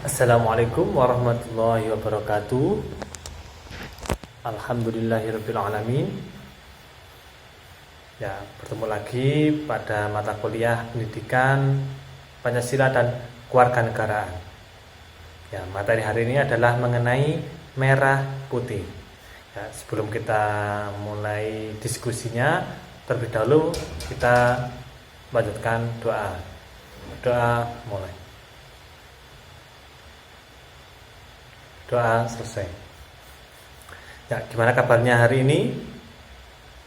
Assalamualaikum warahmatullahi wabarakatuh. Alhamdulillahirabbil alamin. Ya, bertemu lagi pada mata kuliah Pendidikan Pancasila dan Kewarganegaraan. Ya, materi hari ini adalah mengenai merah putih. Ya, sebelum kita mulai diskusinya, terlebih dahulu kita lanjutkan doa. Doa mulai. Doa selesai. Ya, gimana kabarnya hari ini?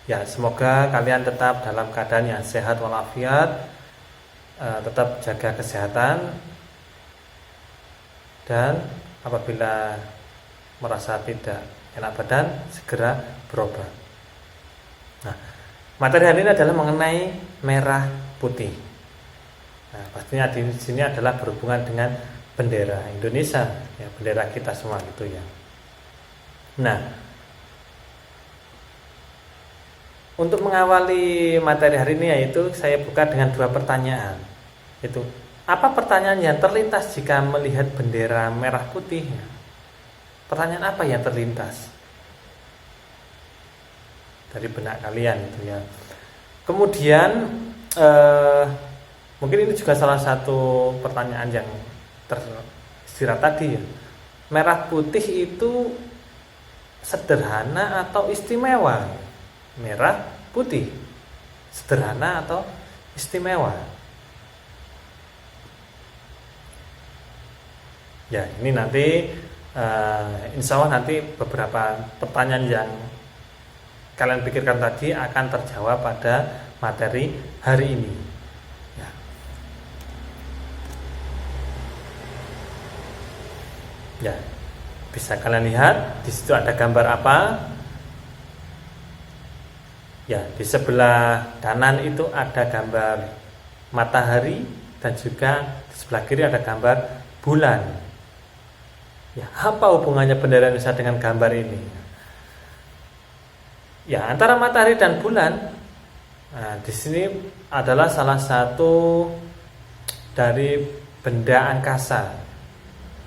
Ya, semoga kalian tetap dalam keadaan yang sehat walafiat, tetap jaga kesehatan, dan apabila merasa tidak enak badan, segera berobat. Nah, materi hari ini adalah mengenai merah putih. Nah, pastinya di sini adalah berhubungan dengan bendera Indonesia, ya, bendera kita semua gitu ya. Nah, untuk mengawali materi hari ini yaitu saya buka dengan dua pertanyaan. Itu, apa pertanyaan yang terlintas jika melihat bendera merah putih? Pertanyaan apa yang terlintas dari benak kalian itu ya. Kemudian mungkin ini juga salah satu pertanyaan yang tersirat tadi ya. Merah putih itu sederhana atau istimewa? Merah putih sederhana atau istimewa? Ya, ini nanti insya Allah nanti beberapa pertanyaan yang kalian pikirkan tadi akan terjawab pada materi hari ini. Ya, bisa kalian lihat di situ ada gambar apa? Ya, di sebelah kanan itu ada gambar matahari dan juga di sebelah kiri ada gambar bulan. Ya, apa hubungannya bendera Indonesia dengan gambar ini? Ya, antara matahari dan bulan. Nah, di sini adalah salah satu dari benda angkasa.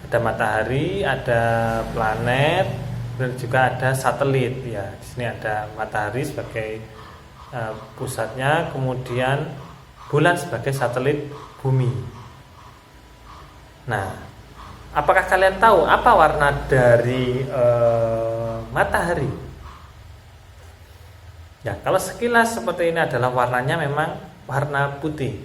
Ada matahari, ada planet, dan juga ada satelit. Ya, di sini ada matahari sebagai pusatnya, kemudian bulan sebagai satelit bumi. Nah, apakah kalian tahu apa warna dari matahari? Ya, kalau sekilas seperti ini adalah warnanya memang warna putih.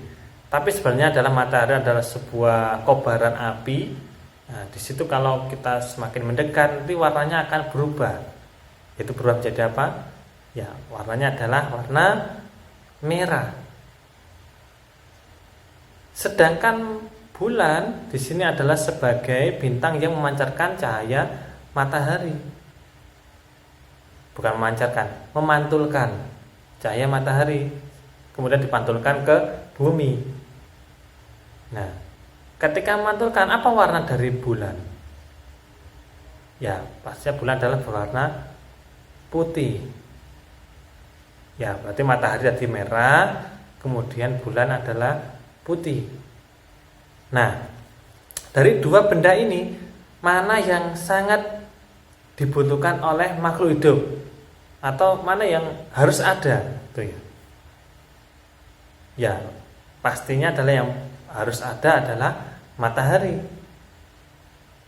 Tapi sebenarnya adalah matahari adalah sebuah kobaran api. Nah, di situ kalau kita semakin mendekat nanti warnanya akan berubah. Itu berubah menjadi apa? Ya, warnanya adalah warna merah. Sedangkan bulan di sini adalah sebagai bintang yang memancarkan cahaya matahari. Bukan memancarkan, memantulkan cahaya matahari, kemudian dipantulkan ke bumi. Nah, ketika memantulkan, apa warna dari bulan? Ya, pastinya bulan adalah berwarna putih. Ya, berarti matahari jadi merah, kemudian bulan adalah putih. Nah, dari dua benda ini, mana yang sangat dibutuhkan oleh makhluk hidup? Atau mana yang harus ada? Itu ya. Ya, pastinya adalah yang harus ada adalah matahari.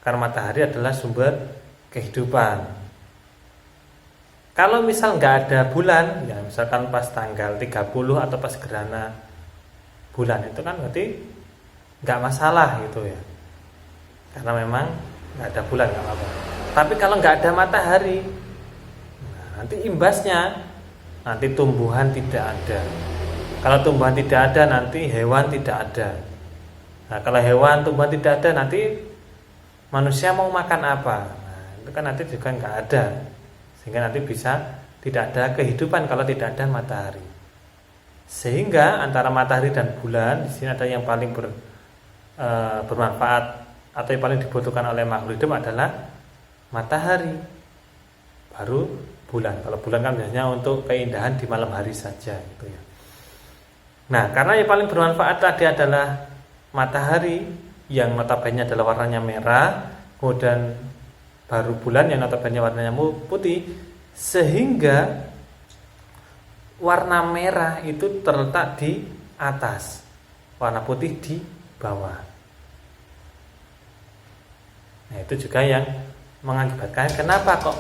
Karena matahari adalah sumber kehidupan. Kalau misal nggak ada bulan, ya misalkan pas tanggal 30 atau pas gerhana bulan, itu kan berarti nggak masalah gitu ya. Karena memang nggak ada bulan, nggak apa-apa. Tapi kalau nggak ada matahari, nanti imbasnya nanti tumbuhan tidak ada. Kalau tumbuhan tidak ada, nanti hewan tidak ada. Nah, kalau hewan tumbuhan tidak ada, nanti manusia mau makan apa? Nah, itu kan nanti juga nggak ada, sehingga nanti bisa tidak ada kehidupan kalau tidak ada matahari. Sehingga antara matahari dan bulan di sini ada yang paling bermanfaat atau yang paling dibutuhkan oleh makhluk hidup adalah matahari, baru bulan. Kalau bulan kan biasanya untuk keindahan di malam hari saja, gitu ya. Nah, karena yang paling bermanfaat tadi adalah matahari, yang notabene adalah warnanya merah, kemudian baru bulan yang notabene warnanya putih, sehingga warna merah itu terletak di atas, warna putih di bawah. Nah, itu juga yang mengakibatkan kenapa kok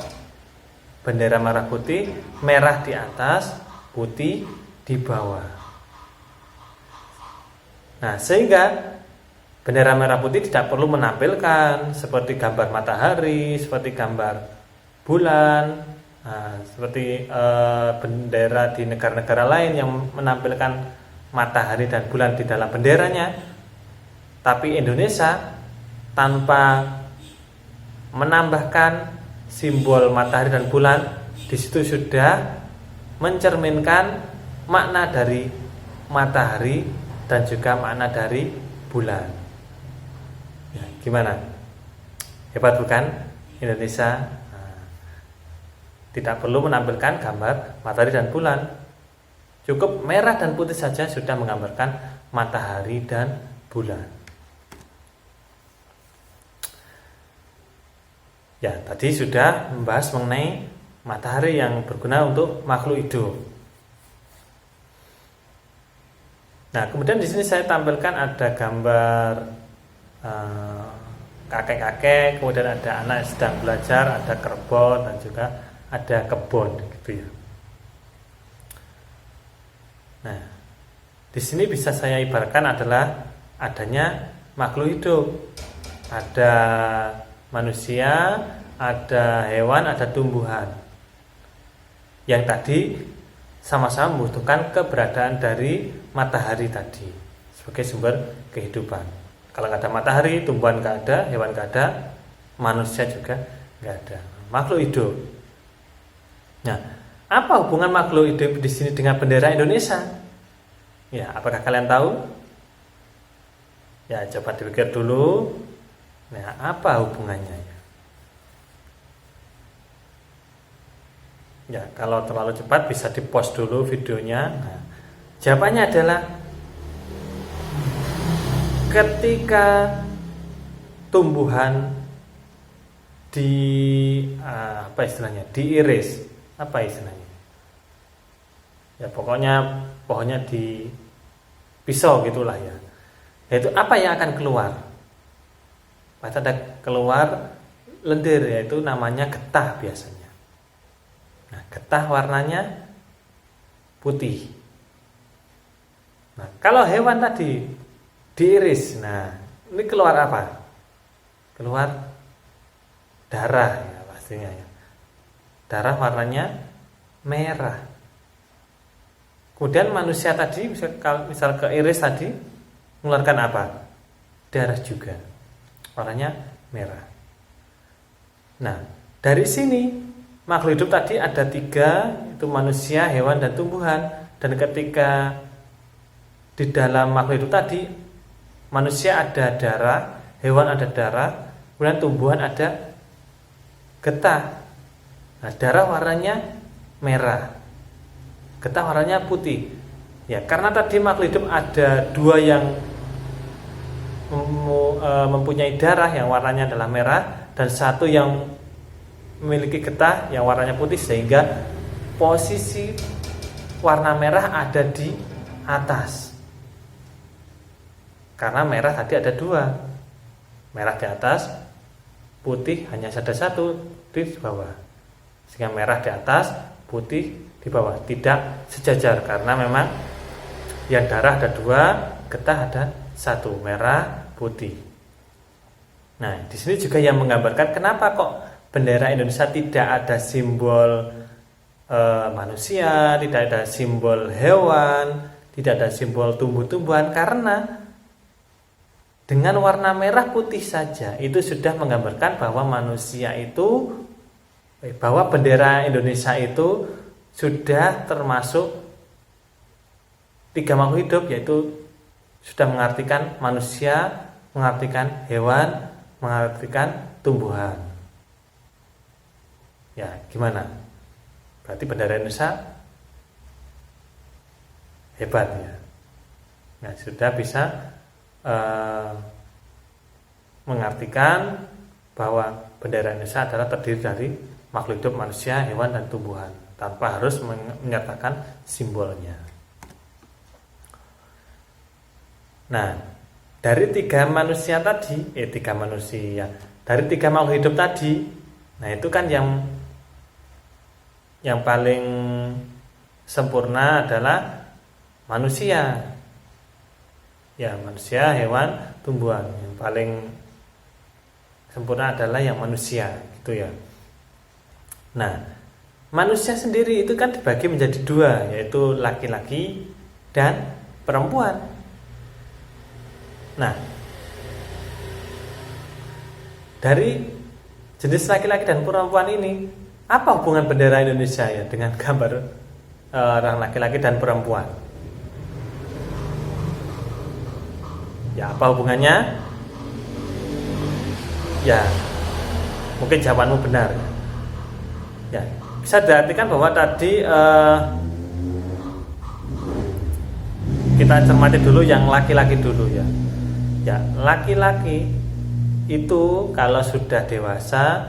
bendera merah putih, merah di atas, putih di bawah. Nah, sehingga bendera merah putih tidak perlu menampilkan seperti gambar matahari, seperti gambar bulan, seperti bendera di negara-negara lain yang menampilkan matahari dan bulan di dalam benderanya. Tapi Indonesia tanpa menambahkan simbol matahari dan bulan, di situ sudah mencerminkan makna dari matahari dan juga makna dari bulan. Ya, gimana? Hebat bukan Indonesia? Tidak perlu menampilkan gambar matahari dan bulan, cukup merah dan putih saja sudah menggambarkan matahari dan bulan. Ya, tadi sudah membahas mengenai matahari yang berguna untuk makhluk hidup. Nah, kemudian di sini saya tampilkan ada gambar kakek-kakek, kemudian ada anak yang sedang belajar, ada kerbau dan juga ada kebun, gitu ya. Nah, di sini bisa saya ibaratkan adalah adanya makhluk hidup. Ada manusia, ada hewan, ada tumbuhan. Yang tadi sama-sama membutuhkan keberadaan dari matahari tadi sebagai sumber kehidupan. Kalau nggak ada matahari, tumbuhan nggak ada, hewan nggak ada, manusia juga nggak ada. Makhluk hidup. Nah, apa hubungan makhluk hidup di sini dengan bendera Indonesia? Ya, apakah kalian tahu? Ya, coba dipikir dulu. Nah, apa hubungannya ya? Ya, kalau terlalu cepat bisa di-pause dulu videonya. Nah, jawabannya adalah ketika tumbuhan diiris, apa istilahnya? Ya, pokoknya pohonnya di pisau gitulah ya. Yaitu apa yang akan keluar? Pasti ada keluar lendir, yaitu namanya getah biasanya. Nah, getah warnanya putih. Nah, kalau hewan tadi diiris, nah ini keluar apa? Keluar darah ya pastinya ya. Darah warnanya merah. Kemudian manusia tadi misal keiris tadi mengeluarkan apa? Darah juga. Warnanya merah. Nah, dari sini makhluk hidup tadi ada 3, itu manusia, hewan, dan tumbuhan. Dan ketika di dalam makhluk hidup tadi, manusia ada darah, hewan ada darah, kemudian tumbuhan ada getah. Nah, darah warnanya merah, getah warnanya putih. Ya, karena tadi makhluk hidup ada 2 yang mempunyai darah yang warnanya adalah merah, dan 1 yang memiliki getah yang warnanya putih, sehingga posisi warna merah ada di atas. Karena merah tadi ada 2, merah di atas, putih hanya ada 1 di bawah, sehingga merah di atas, putih di bawah, tidak sejajar karena memang yang darah ada 2, getah ada 1, merah, putih. Nah, di sini juga yang menggambarkan kenapa kok bendera Indonesia tidak ada simbol manusia, tidak ada simbol hewan, tidak ada simbol tumbuh-tumbuhan, karena dengan warna merah putih saja itu sudah menggambarkan bahwa manusia itu, bahwa bendera Indonesia itu sudah termasuk 3 makhluk hidup, yaitu sudah mengartikan manusia, mengartikan hewan, mengartikan tumbuhan. Ya, gimana? Berarti bendera Indonesia hebat ya. Nah, sudah bisa mengartikan bahwa bendera Indonesia adalah terdiri dari makhluk hidup manusia, hewan, dan tumbuhan tanpa harus menyertakan simbolnya. Nah, dari tiga makhluk hidup tadi, nah itu kan yang paling sempurna adalah manusia. Ya, manusia, hewan, tumbuhan. Yang paling sempurna adalah yang manusia, gitu ya. Nah, manusia sendiri itu kan dibagi menjadi dua, yaitu laki-laki dan perempuan. Nah, dari jenis laki-laki dan perempuan ini, apa hubungan bendera Indonesia ya dengan gambar orang laki-laki dan perempuan? Ya, apa hubungannya? Ya, mungkin jawabanmu benar. Ya, bisa diartikan bahwa tadi kita cermati dulu yang laki-laki dulu ya. Ya, laki-laki itu kalau sudah dewasa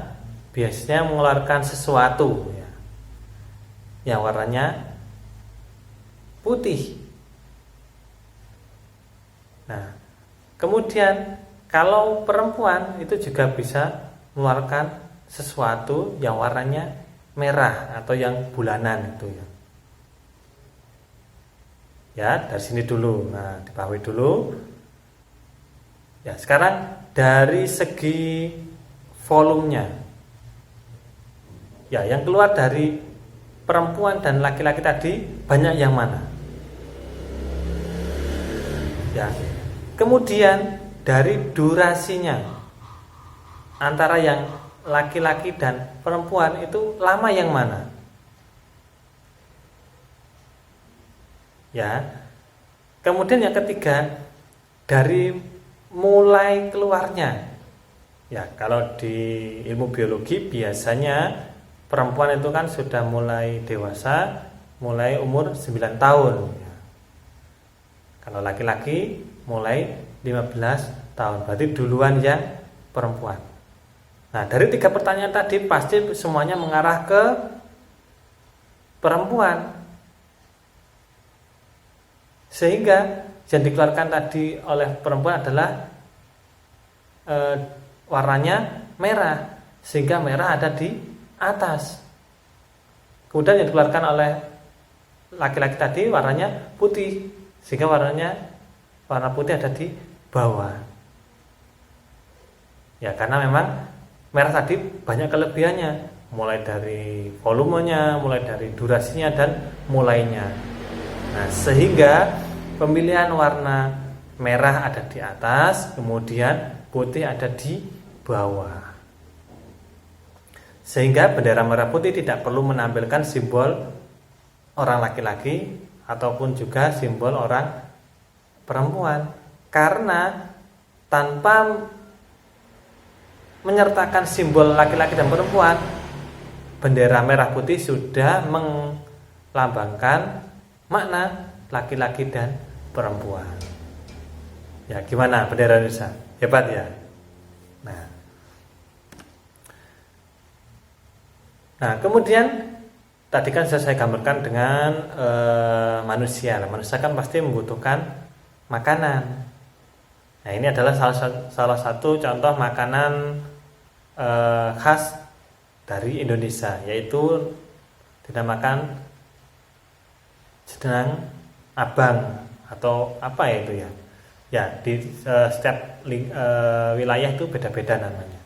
biasanya mengeluarkan sesuatu ya, yang warnanya putih. Nah, kemudian kalau perempuan itu juga bisa mengeluarkan sesuatu yang warnanya merah atau yang bulanan itu ya. Ya, dari sini dulu. Nah, dipahami dulu. Ya, sekarang dari segi volumenya. Ya, yang keluar dari perempuan dan laki-laki tadi banyak yang mana? Ya. Kemudian dari durasinya antara yang laki-laki dan perempuan itu lama yang mana? Ya. Kemudian yang ketiga, dari mulai keluarnya. Ya, kalau di ilmu biologi biasanya perempuan itu kan sudah mulai dewasa, mulai umur 9 tahun. Ya. Kalau laki-laki mulai 15 tahun. Berarti duluan yang perempuan. Nah, dari 3 pertanyaan tadi pasti semuanya mengarah ke perempuan. Sehingga yang dikeluarkan tadi oleh perempuan adalah warnanya merah, sehingga merah ada di atas. Kemudian yang dikeluarkan oleh laki-laki tadi warnanya putih, sehingga warna putih ada di bawah. Ya, karena memang merah tadi banyak kelebihannya, mulai dari volumenya, mulai dari durasinya dan mulainya. Nah, sehingga pemilihan warna merah ada di atas, kemudian putih ada di bawah. Sehingga bendera merah putih tidak perlu menampilkan simbol orang laki-laki ataupun juga simbol orang perempuan, karena tanpa menyertakan simbol laki-laki dan perempuan, bendera merah putih sudah melambangkan makna laki-laki dan perempuan. Ya, gimana bendera Indonesia? Hebat ya. Nah, kemudian tadi kan sudah saya gambarkan dengan manusia. Manusia kan pasti membutuhkan makanan. Nah, ini adalah salah satu contoh makanan khas dari Indonesia, yaitu dinamakan jenang abang atau apa ya itu ya. Ya, di setiap wilayah itu beda-beda namanya.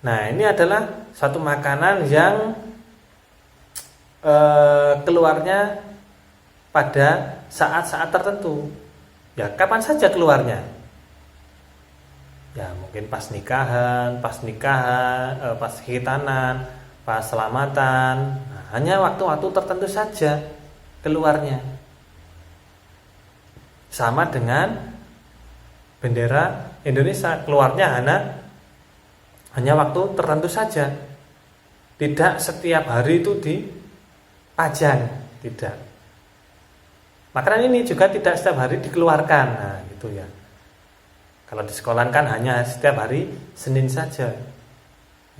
Nah, ini adalah satu makanan yang keluarnya pada saat-saat tertentu. Ya, kapan saja keluarnya? Ya, mungkin pas nikahan, pas khitanan, pas selamatan. Nah, hanya waktu-waktu tertentu saja keluarnya. Sama dengan bendera Indonesia, keluarnya hanya waktu tertentu saja. Tidak setiap hari itu dipajang, tidak. Makanan ini juga tidak setiap hari dikeluarkan. Nah, gitu ya. Kalau di sekolah kan hanya setiap hari Senin saja.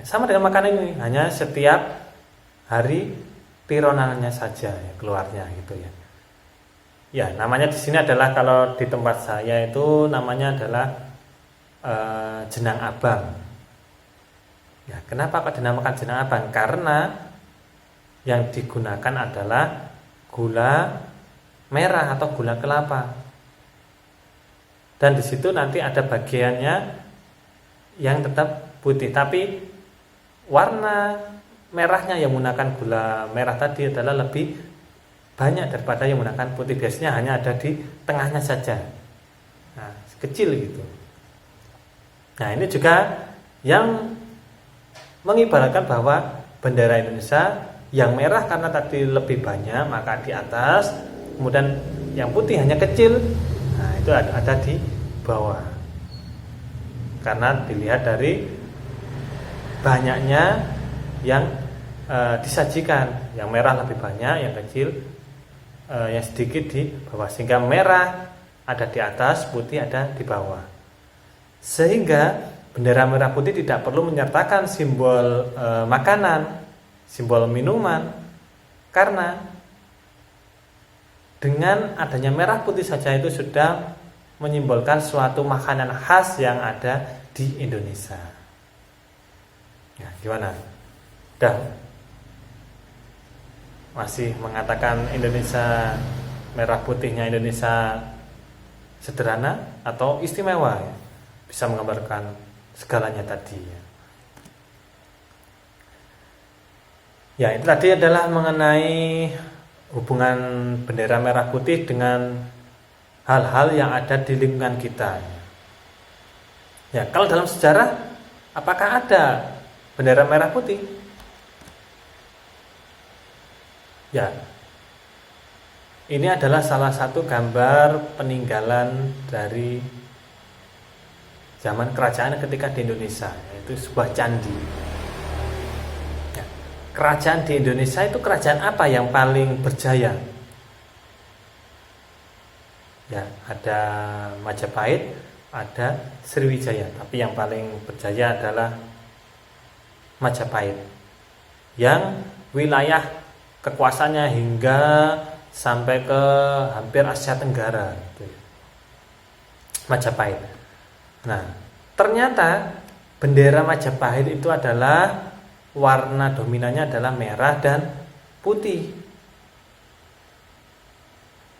Sama dengan makanan ini, hanya setiap hari tironannya saja ya, keluarnya gitu ya. Ya, namanya di sini adalah, kalau di tempat saya itu namanya adalah jenang abang. Ya, kenapa kok dinamakan jenang abang? Karena yang digunakan adalah gula merah atau gula kelapa. Dan di situ nanti ada bagiannya yang tetap putih, tapi warna merahnya yang menggunakan gula merah tadi adalah lebih banyak daripada yang menggunakan putih. Biasanya hanya ada di tengahnya saja, nah, kecil gitu. Nah, ini juga yang mengibaratkan bahwa bendera Indonesia yang merah karena tadi lebih banyak, maka di atas, kemudian yang putih hanya kecil, nah itu ada di bawah. Karena dilihat dari banyaknya yang disajikan, yang merah lebih banyak, yang kecil yang sedikit di bawah, sehingga merah ada di atas, putih ada di bawah. Sehingga bendera merah putih tidak perlu menyertakan simbol makanan, simbol minuman, karena dengan adanya merah putih saja itu sudah menyimbolkan suatu makanan khas yang ada di Indonesia. Ya, gimana? Dah masih mengatakan Indonesia, merah putihnya Indonesia sederhana atau istimewa ya? Bisa menggambarkan segalanya tadi ya. Ya, itu tadi adalah mengenai hubungan bendera merah putih dengan hal-hal yang ada di lingkungan kita. Ya, kalau dalam sejarah, apakah ada bendera merah putih? Ya, ini adalah salah satu gambar peninggalan dari zaman kerajaan ketika di Indonesia, yaitu sebuah candi. Ya, kerajaan di Indonesia itu kerajaan apa yang paling berjaya? Ya, ada Majapahit, ada Sriwijaya, tapi yang paling berjaya adalah Majapahit, yang wilayah kekuasaannya hingga sampai ke hampir Asia Tenggara gitu. Majapahit. Nah, ternyata bendera Majapahit itu adalah warna dominannya adalah merah dan putih.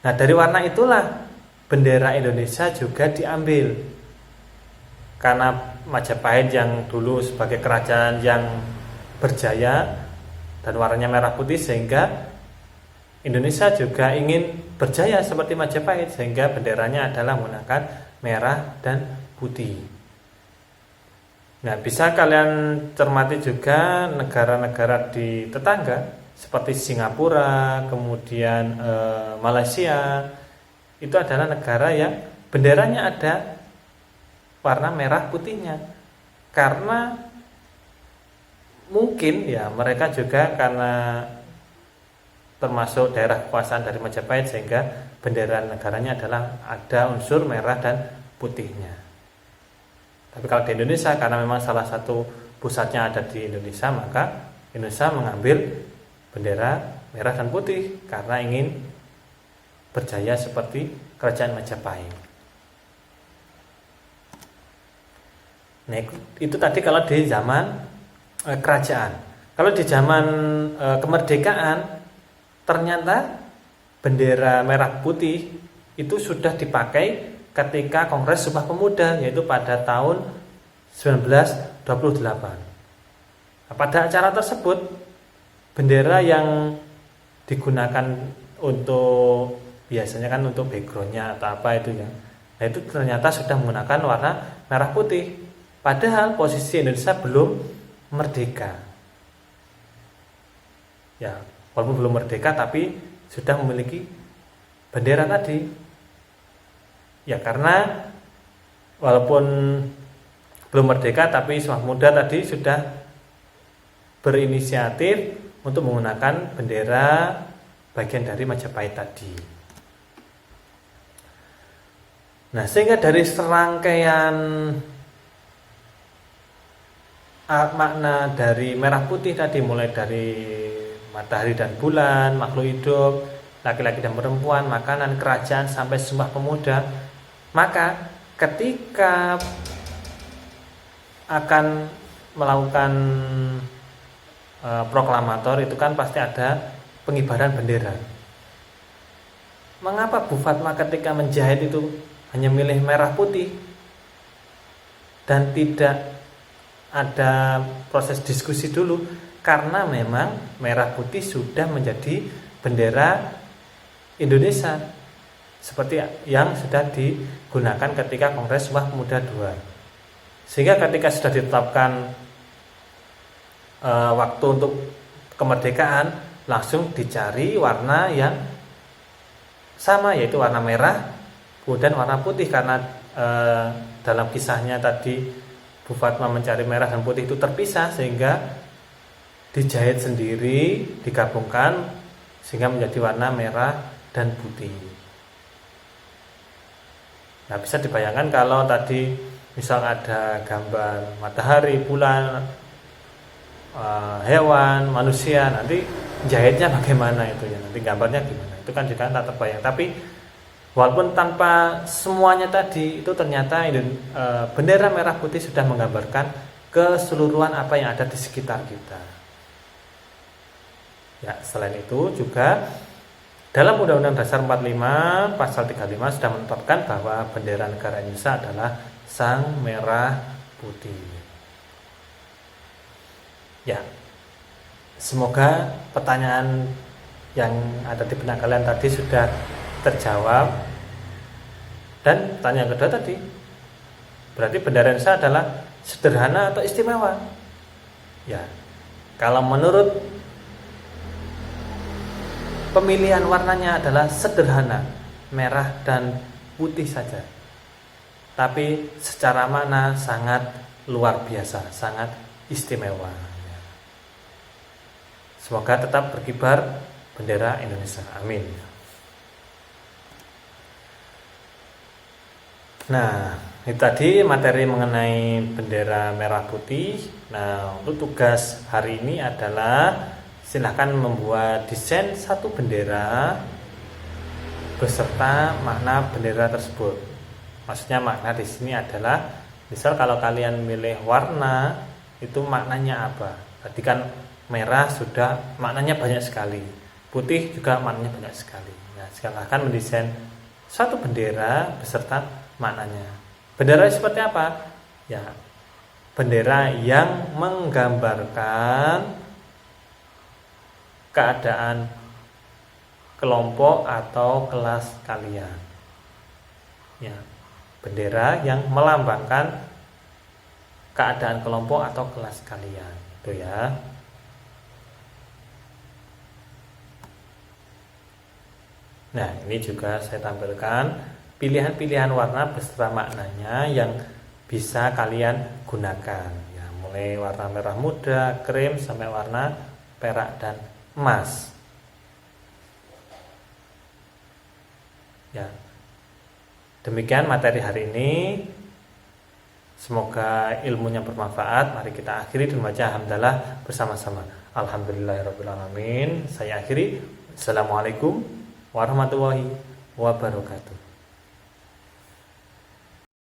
Nah, dari warna itulah bendera Indonesia juga diambil. Karena Majapahit yang dulu sebagai kerajaan yang berjaya dan warnanya merah putih, sehingga Indonesia juga ingin berjaya seperti Majapahit, sehingga benderanya adalah menggunakan merah dan putih. Nah, bisa kalian cermati juga negara-negara di tetangga seperti Singapura, kemudian Malaysia, itu adalah negara yang benderanya ada warna merah putihnya, karena mungkin ya mereka juga karena termasuk daerah kekuasaan dari Majapahit, sehingga bendera negaranya adalah ada unsur merah dan putihnya. Tapi kalau di Indonesia, karena memang salah satu pusatnya ada di Indonesia, maka Indonesia mengambil bendera merah dan putih karena ingin berjaya seperti kerajaan Majapahit. Nah, itu tadi kalau di zaman kerajaan. Kalau di zaman kemerdekaan, ternyata bendera merah putih itu sudah dipakai ketika Kongres Sumpah Pemuda, yaitu pada tahun 1928. Pada acara tersebut, bendera yang digunakan untuk biasanya kan untuk backgroundnya atau apa itu ya, nah itu ternyata sudah menggunakan warna merah putih. Padahal posisi Indonesia belum merdeka. Ya, walaupun belum merdeka tapi sudah memiliki bendera tadi. Ya, karena walaupun belum merdeka tapi Sumpah Pemuda tadi sudah berinisiatif untuk menggunakan bendera bagian dari Majapahit tadi. Nah, sehingga dari serangkaian makna dari merah putih tadi, mulai dari matahari dan bulan, makhluk hidup, laki-laki dan perempuan, makanan, kerajaan, sampai Sumpah Pemuda, maka ketika akan melakukan proklamator itu kan pasti ada pengibaran bendera. Mengapa Bu Fatma ketika menjahit itu hanya milih merah putih dan tidak ada proses diskusi dulu? Karena memang merah putih sudah menjadi bendera Indonesia seperti yang sudah digunakan ketika Kongres Sumpah Pemuda II. Sehingga ketika sudah ditetapkan waktu untuk kemerdekaan, langsung dicari warna yang sama, yaitu warna merah kemudian warna putih. Karena dalam kisahnya tadi Bu Fatma mencari merah dan putih itu terpisah, sehingga dijahit sendiri, digabungkan sehingga menjadi warna merah dan putih. Nah, bisa dibayangkan kalau tadi misal ada gambar matahari, bulan, hewan, manusia, nanti jahitnya bagaimana itu ya, nanti gambarnya gimana, itu kan juga tak terbayang. Tapi walaupun tanpa semuanya tadi, itu ternyata bendera merah putih sudah menggambarkan keseluruhan apa yang ada di sekitar kita. Ya, selain itu juga dalam Undang-Undang Dasar 45 pasal 35 sudah menetapkan bahwa bendera negara Indonesia adalah sang merah putih. Ya, semoga pertanyaan yang ada di benak kalian tadi sudah terjawab. Dan pertanyaan kedua tadi, berarti bendera Indonesia adalah sederhana atau istimewa? Ya, kalau menurut pemilihan warnanya adalah sederhana, merah dan putih saja. Tapi secara makna sangat luar biasa, sangat istimewa. Semoga tetap berkibar bendera Indonesia. Amin. Nah, itu tadi materi mengenai bendera merah putih. Nah, untuk tugas hari ini adalah silakan membuat desain satu bendera beserta makna bendera tersebut. Maksudnya makna di sini adalah, misal kalau kalian milih warna, itu maknanya apa? Tadi kan merah sudah maknanya banyak sekali, putih juga maknanya banyak sekali. Nah, silakan mendesain suatu bendera beserta maknanya. Bendera seperti apa? Ya, bendera yang menggambarkan keadaan kelompok atau kelas kalian. Ya, bendera yang melambangkan keadaan kelompok atau kelas kalian. Itu ya. Nah, ini juga saya tampilkan pilihan-pilihan warna beserta maknanya yang bisa kalian gunakan. Ya, mulai warna merah muda, krem, sampai warna perak dan emas. Ya, demikian materi hari ini. Semoga ilmunya bermanfaat. Mari kita akhiri dengan membaca hamdalah bersama-sama. Alhamdulillahirrahmanirrahim. Saya akhiri. Assalamualaikum warahmatullahi wabarakatuh.